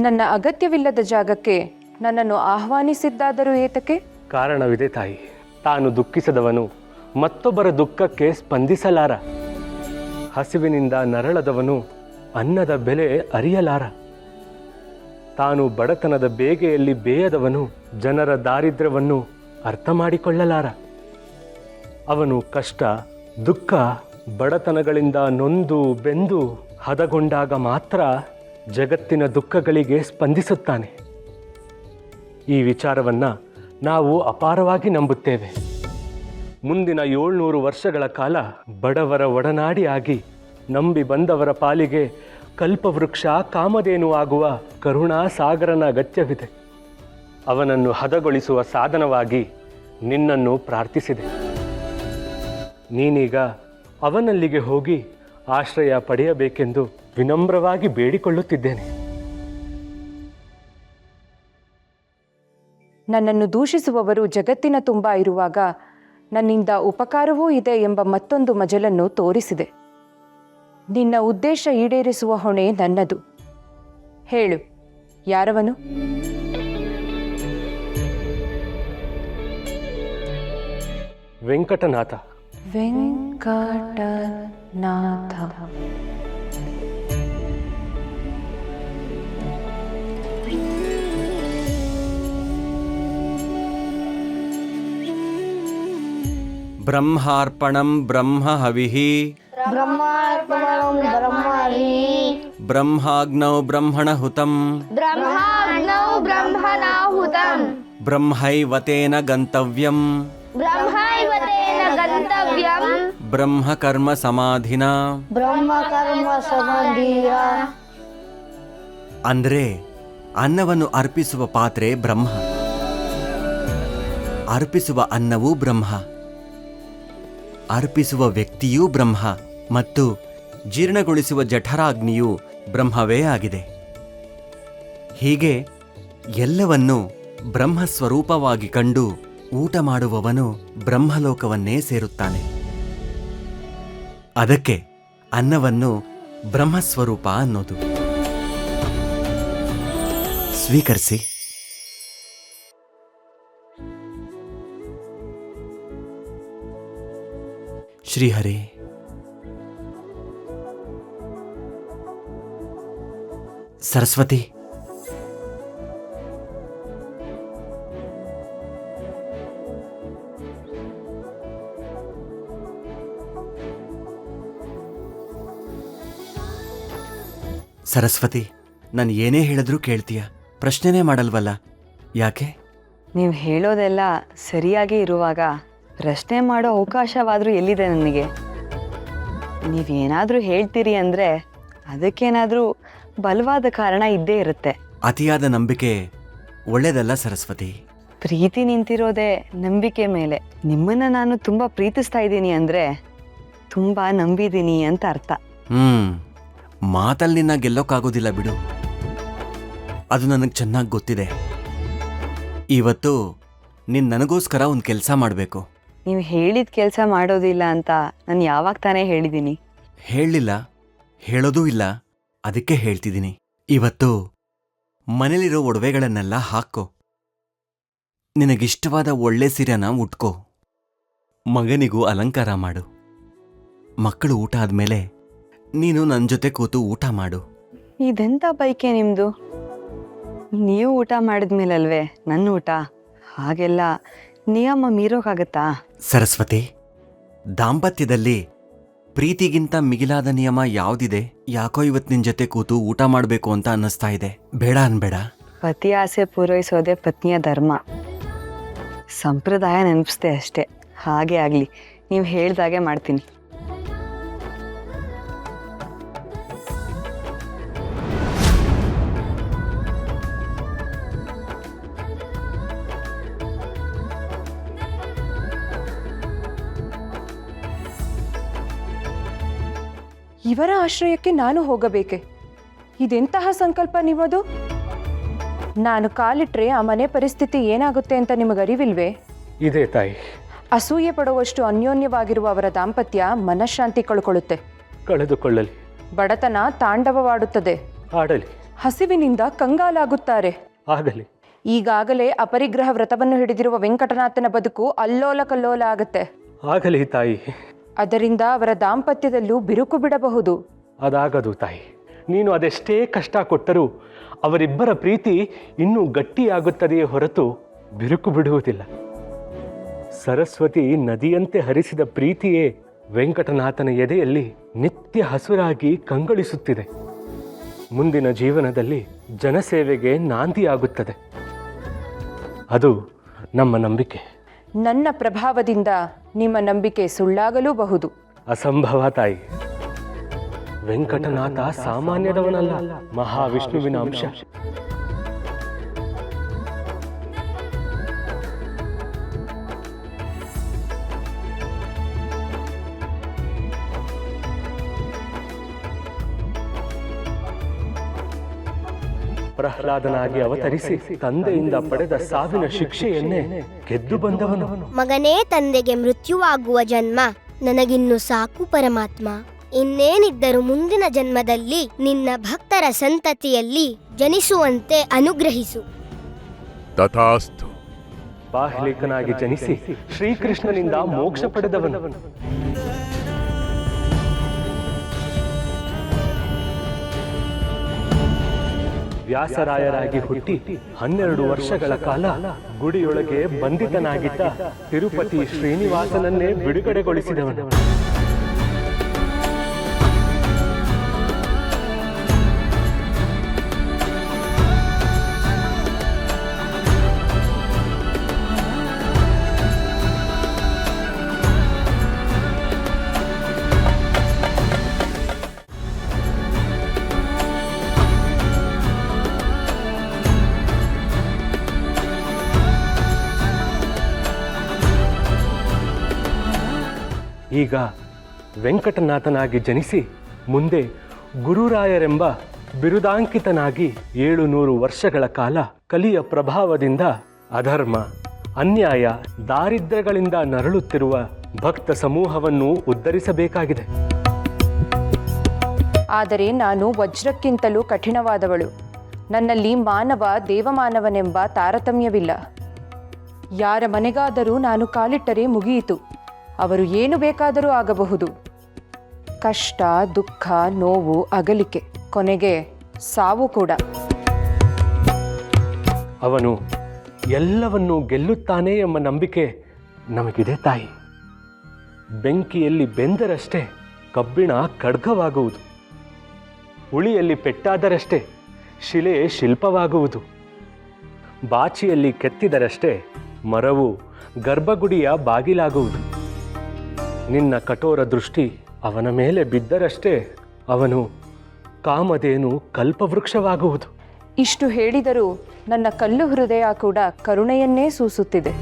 ನನ್ನ ಅಗತ್ಯವಿಲ್ಲದ ಜಾಗಕ್ಕೆ ನನ್ನನ್ನು ಆಹ್ವಾನಿಸಿದ್ದಾದರೂ ಏತಕ್ಕೆ? ಕಾರಣವಿದೆ ತಾಯಿ. ತಾನು ದುಃಖಿಸದವನು ಮತ್ತೊಬ್ಬರ ದುಃಖಕ್ಕೆ ಸ್ಪಂದಿಸಲಾರ. ಹಸಿವಿನಿಂದ ನರಳದವನು ಅನ್ನದ ಬೆಲೆ ಅರಿಯಲಾರ. ತಾನು ಬಡತನದ ಬೇಗೆಯಲ್ಲಿ ಬೇಯದವನು ಜನರ ದಾರಿದ್ರ್ಯವನ್ನು ಅರ್ಥ ಮಾಡಿಕೊಳ್ಳಲಾರ. ಅವನು ಕಷ್ಟ, ದುಃಖ, ಬಡತನಗಳಿಂದ ನೊಂದು ಬೆಂದು ಹದಗೊಂಡಾಗ ಮಾತ್ರ ಜಗತ್ತಿನ ದುಃಖಗಳಿಗೆ ಸ್ಪಂದಿಸುತ್ತಾನೆ. ಈ ವಿಚಾರವನ್ನು ನಾವು ಅಪಾರವಾಗಿ ನಂಬುತ್ತೇವೆ. ಮುಂದಿನ 700 ವರ್ಷಗಳ ಕಾಲ ಬಡವರ ಒಡನಾಡಿಯಾಗಿ ನಂಬಿ ಬಂದವರ ಪಾಲಿಗೆ ಕಲ್ಪವೃಕ್ಷ ಕಾಮಧೇನು ಆಗುವ ಕರುಣಾ ಸಾಗರನ ಅಗತ್ಯವಿದೆ. ಅವನನ್ನು ಹದಗೊಳಿಸುವ ಸಾಧನವಾಗಿ ನಿನ್ನನ್ನು ಪ್ರಾರ್ಥಿಸಿದೆ. ನೀನೀಗ ಅವನಲ್ಲಿಗೆ ಹೋಗಿ ಆಶ್ರಯ ಪಡೆಯಬೇಕೆಂದು ವಿನಮ್ರವಾಗಿ ಬೇಡಿಕೊಳ್ಳುತ್ತಿದ್ದೇನೆ. ನನ್ನನ್ನು ದೂಷಿಸುವವರು ಜಗತ್ತಿನ ತುಂಬ ಇರುವಾಗ ನನ್ನಿಂದ ಉಪಕಾರವೂ ಇದೆ ಎಂಬ ಮತ್ತೊಂದು ಮಜಲನ್ನು ತೋರಿಸಿದೆ. ನಿನ್ನ ಉದ್ದೇಶ ಈಡೇರಿಸುವ ಹೊಣೆ ನನ್ನದು. ಹೇಳು, ಯಾರವನು? ವೆಂಕಟನಾಥ. ವೆಂಕಟನಾಥ. ಬ್ರಹ್ಮಾರ್ಪಣಂ ಬ್ರಹ್ಮ ಹವಿಃ ಬ್ರಹ್ಮಾರ್ಪಣಂ ಬ್ರಹ್ಮಹಿ ಬ್ರಹ್ಮಾಗ್ನೌ ಬ್ರಹ್ಮಣಹುತಂ ಬ್ರಹ್ಮಾಗ್ನೌ ಬ್ರಹ್ಮಣಾಹುತಂ ಬ್ರಹ್ಮೈವತೇನ ಗಂತವ್ಯಂ ಬ್ರಹ್ಮೈವತೇನ ಗಂತವ್ಯಂ ಬ್ರಹ್ಮಕರ್ಮ ಸಮಾಧಿನಾ. ಬ್ರಹ್ಮಕರ್ಮ ಸಮಾಧಿಯ. ಅಂದ್ರೆ ಅನ್ನವನ್ನು ಅರ್ಪಿಸುವ ಪಾತ್ರೆ ಬ್ರಹ್ಮ, ಅರ್ಪಿಸುವ ಅನ್ನವೂ ಬ್ರಹ್ಮ, ಅರ್ಪಿಸುವ ವ್ಯಕ್ತಿಯೂ ಬ್ರಹ್ಮ ಮತ್ತು ಜೀರ್ಣಗೊಳಿಸುವ ಜಠರಾಗ್ನಿಯೂ ಬ್ರಹ್ಮವೇ ಆಗಿದೆ. ಹೀಗೆ ಎಲ್ಲವನ್ನೂ ಬ್ರಹ್ಮಸ್ವರೂಪವಾಗಿ ಕಂಡು ಊಟ ಮಾಡುವವನು ಬ್ರಹ್ಮಲೋಕವನ್ನೇ ಸೇರುತ್ತಾನೆ. ಅದಕ್ಕೆ ಅನ್ನವನ್ನು ಬ್ರಹ್ಮಸ್ವರೂಪ ಅನ್ನೋದು. ಸ್ವೀಕರಿಸಿ. ಶ್ರೀಹರಿ. ಸರಸ್ವತಿ. ಸರಸ್ವತಿ, ನಾನು ಏನೇ ಹೇಳಿದ್ರೂ ಕೇಳ್ತೀಯ, ಪ್ರಶ್ನೆನೇ ಮಾಡಲ್ವಲ್ಲ, ಯಾಕೆ? ನೀವು ಹೇಳೋದೆಲ್ಲ ಸರಿಯಾಗಿ ಇರುವಾಗ ಪ್ರಶ್ನೆ ಮಾಡೋ ಅವಕಾಶವಾದರೂ ಎಲ್ಲಿದೆ ನನಗೆ? ನೀವೇನಾದರೂ ಹೇಳ್ತೀರಿ ಅಂದರೆ ಅದಕ್ಕೇನಾದರೂ ಬಲವಾದ ಕಾರಣ ಇದ್ದೇ ಇರುತ್ತೆ. ಅತಿಯಾದ ನಂಬಿಕೆ ಒಳ್ಳೆಯದಲ್ಲ ಸರಸ್ವತಿ. ಪ್ರೀತಿ ನಿಂತಿರೋದೇ ನಂಬಿಕೆ ಮೇಲೆ. ನಿಮ್ಮನ್ನು ನಾನು ತುಂಬ ಪ್ರೀತಿಸ್ತಾ ಇದ್ದೀನಿ ಅಂದರೆ ತುಂಬ ನಂಬಿದ್ದೀನಿ ಅಂತ ಅರ್ಥ. ಮಾತಲ್ಲಿ ನಿನ್ನ ಗೆಲ್ಲೋಕ್ಕಾಗೋದಿಲ್ಲ ಬಿಡು, ಅದು ನನಗೆ ಚೆನ್ನಾಗಿ ಗೊತ್ತಿದೆ. ಇವತ್ತು ನೀನು ನನಗೋಸ್ಕರ ಒಂದು ಕೆಲಸ ಮಾಡಬೇಕು. ನೀವು ಹೇಳಿದ ಕೆಲಸ ಮಾಡೋದಿಲ್ಲ ಅಂತ ನಾನು ಯಾವಾಗ ತಾನೇ ಹೇಳಿದ್ದೀನಿ? ಹೇಳಲಿಲ್ಲ, ಹೇಳೋದೂ ಇಲ್ಲ, ಅದಕ್ಕೆ ಹೇಳ್ತಿದ್ದೀನಿ. ಇವತ್ತು ಮನೇಲಿರೋ ಒಡವೆಗಳನ್ನೆಲ್ಲ ಹಾಕೋ, ನಿನಗಿಷ್ಟವಾದ ಒಳ್ಳೆ ಸೀರೆನ ಉಟ್ಕೋ, ಮಗನಿಗೂ ಅಲಂಕಾರ ಮಾಡು. ಮಕ್ಕಳು ಊಟ ಆದಮೇಲೆ ನೀನು ನನ್ನ ಜೊತೆ ಕೂತು ಊಟ ಮಾಡು. ಇದೆಂಥ ಬೈಕೆ ನಿಮ್ಮದು? ನೀವು ಊಟ ಮಾಡಿದ್ಮೇಲಲ್ವೇ ನನ್ನ ಊಟ? ಹಾಗೆಲ್ಲ ನಿಯಮ ಮೀರೋಕ್ಕಾಗತ್ತಾ? ಸರಸ್ವತಿ, ದಾಂಪತ್ಯದಲ್ಲಿ ಪ್ರೀತಿಗಿಂತ ಮಿಗಿಲಾದ ನಿಯಮ ಯಾವುದಿದೆ? ಯಾಕೋ ಇವತ್ತು ನಿನ್ನ ಜೊತೆ ಕೂತು ಊಟ ಮಾಡಬೇಕು ಅಂತ ಅನ್ನಿಸ್ತಾ ಇದೆ. ಬೇಡ ಅನ್ಬೇಡ. ಪತಿ ಆಸೆ ಪೂರೈಸೋದೇ ಪತ್ನಿಯ ಧರ್ಮ. ಸಂಪ್ರದಾಯ ನೆನಪಿಸ್ದೆ ಅಷ್ಟೇ. ಹಾಗೆ ಆಗಲಿ, ನೀವು ಹೇಳ್ದಾಗೆ ಮಾಡ್ತೀನಿ. ಇವರ ಆಶ್ರಯಕ್ಕೆ ನಾನು ಹೋಗಬೇಕೆ? ಇದೆಂತಹ ಸಂಕಲ್ಪ ನಿಮ್ಮದು? ನಾನು ಕಾಲಿಟ್ರೆ ಆ ಮನೆ ಪರಿಸ್ಥಿತಿ ಏನಾಗುತ್ತೆ ಅಂತ ನಿಮಗರಿವಿಲ್ವೇ? ಇದೆ ತಾಯಿ. ಅಸೂಯೆ ಪಡುವಷ್ಟು ಅನ್ಯೋನ್ಯವಾಗಿರುವ ಅವರ ದಾಂಪತ್ಯ ಮನಃಶಾಂತಿ ಕಳ್ಕೊಳ್ಳುತ್ತೆ. ಕಳೆದುಕೊಳ್ಳಲಿ. ಬಡತನ ತಾಂಡವವಾಡುತ್ತದೆ. ಆಡಲಿ. ಹಸಿವಿನಿಂದ ಕಂಗಾಲಾಗುತ್ತಾರೆ. ಆಗಲಿ. ಈಗಾಗಲೇ ಅಪರಿಗ್ರಹ ವ್ರತವನ್ನು ಹಿಡಿದಿರುವ ವೆಂಕಟನಾಥನ ಬದುಕು ಅಲ್ಲೋಲ ಕಲ್ಲೋಲ ಆಗುತ್ತೆ. ಆಗಲಿ ತಾಯಿ. ಅದರಿಂದ ಅವರ ದಾಂಪತ್ಯದಲ್ಲೂ ಬಿರುಕು ಬಿಡಬಹುದು. ಅದಾಗದು ತಾಯಿ. ನೀನು ಅದೆಷ್ಟೇ ಕಷ್ಟ ಕೊಟ್ಟರೂ ಅವರಿಬ್ಬರ ಪ್ರೀತಿ ಇನ್ನೂ ಗಟ್ಟಿಯಾಗುತ್ತದೆಯೇ ಹೊರತು ಬಿರುಕು ಬಿಡುವುದಿಲ್ಲ. ಸರಸ್ವತಿ ನದಿಯಂತೆ ಹರಿಸಿದ ಪ್ರೀತಿಯೇ ವೆಂಕಟನಾಥನ ಎದೆಯಲ್ಲಿ ನಿತ್ಯ ಹಸುರಾಗಿ ಕಂಗೊಳಿಸುತ್ತಿದೆ. ಮುಂದಿನ ಜೀವನದಲ್ಲಿ ಜನಸೇವೆಗೆ ನಾಂದಿಯಾಗುತ್ತದೆ. ಅದು ನಮ್ಮ ನಂಬಿಕೆ. ನನ್ನ ಪ್ರಭಾವದಿಂದ ನಿಮ್ಮ ನಂಬಿಕೆ ಸುಳ್ಳಾಗಲೂಬಹುದು. ಅಸಂಭವ ತಾಯಿ. ವೆಂಕಟನಾಥ ಸಾಮಾನ್ಯದವನಲ್ಲ, ಮಹಾವಿಷ್ಣುವಿನ ಅಂಶ. ಪ್ರಹ್ಲಾದನಾಗಿ ಅವತರಿಸಿ ತಂದೆಯಿಂದ ಪಡೆದ ಸಾವಿನ ಶಿಕ್ಷೆಯನ್ನೇ ಗೆದ್ದು ಬಂದವನು. ಮಗನೇ, ತಂದೆಗೆ ಮೃತ್ಯುವಾಗುವ ಜನ್ಮ ನನಗಿನ್ನು ಸಾಕು ಪರಮಾತ್ಮ. ಇನ್ನೇನಿದ್ದರೂ ಮುಂದಿನ ಜನ್ಮದಲ್ಲಿ ನಿನ್ನ ಭಕ್ತರ ಸಂತತಿಯಲ್ಲಿ ಜನಿಸುವಂತೆ ಅನುಗ್ರಹಿಸು. ತಥಾಸ್ತು. ಬಾಹ್ಲಿಕನಾಗಿ ಜನಿಸಿ ಶ್ರೀಕೃಷ್ಣನಿಂದ ಮೋಕ್ಷ ಪಡೆದವನು. ವ್ಯಾಸರಾಯರಾಗಿ ಹುಟ್ಟಿ 12 ವರ್ಷಗಳ ಕಾಲ ಗುಡಿಯೊಳಗೆ ಬಂಧಿತನಾಗಿದ್ದ ತಿರುಪತಿ ಶ್ರೀನಿವಾಸನನ್ನೇ ಬಿಡುಗಡೆಗೊಳಿಸಿದವನು. ಈಗ ವೆಂಕಟನಾಥನಾಗಿ ಜನಿಸಿ ಮುಂದೆ ಗುರುರಾಯರೆಂಬ ಬಿರುದಾಂಕಿತನಾಗಿ 700 ವರ್ಷಗಳ ಕಾಲ ಕಲಿಯ ಪ್ರಭಾವದಿಂದ ಅಧರ್ಮ, ಅನ್ಯಾಯ, ದಾರಿದ್ರ್ಯಗಳಿಂದ ನರಳುತ್ತಿರುವ ಭಕ್ತ ಸಮೂಹವನ್ನು ಉದ್ಧರಿಸಬೇಕಾಗಿದೆ. ಆದರೆ ನಾನು ವಜ್ರಕ್ಕಿಂತಲೂ ಕಠಿಣವಾದವಳು. ನನ್ನಲ್ಲಿ ಮಾನವ ದೇವಮಾನವನೆಂಬ ತಾರತಮ್ಯವಿಲ್ಲ. ಯಾರ ಮನೆಗಾದರೂ ನಾನು ಕಾಲಿಟ್ಟರೆ ಮುಗಿಯಿತು. ಅವರು ಏನು ಬೇಕಾದರೂ ಆಗಬಹುದು. ಕಷ್ಟ, ದುಃಖ, ನೋವು, ಅಗಲಿಕೆ, ಕೊನೆಗೆ ಸಾವು ಕೂಡ. ಅವನು ಎಲ್ಲವನ್ನೂ ಗೆಲ್ಲುತ್ತಾನೆ ಎಂಬ ನಂಬಿಕೆ ನಮಗಿದೆ ತಾಯಿ. ಬೆಂಕಿಯಲ್ಲಿ ಬೆಂದರಷ್ಟೇ ಕಬ್ಬಿಣ ಖಡ್ಗವಾಗುವುದು. ಉಳಿಯಲ್ಲಿ ಪೆಟ್ಟಾದರಷ್ಟೇ ಶಿಲೆ ಶಿಲ್ಪವಾಗುವುದು. ಬಾಚಿಯಲ್ಲಿ ಕೆತ್ತಿದರಷ್ಟೇ ಮರವು ಗರ್ಭಗುಡಿಯ ಬಾಗಿಲಾಗುವುದು. ನಿನ್ನ ಕಠೋರ ದೃಷ್ಟಿ ಅವನ ಮೇಲೆ ಬಿದ್ದರಷ್ಟೇ ಅವನು ಕಾಮಧೇನು ಕಲ್ಪವೃಕ್ಷವಾಗುವುದು. ಇಷ್ಟು ಹೇಳಿದರೂ ನನ್ನ ಕಲ್ಲು ಹೃದಯ ಕೂಡ ಕರುಣೆಯನ್ನೇ ಸೂಸುತ್ತಿದೆ.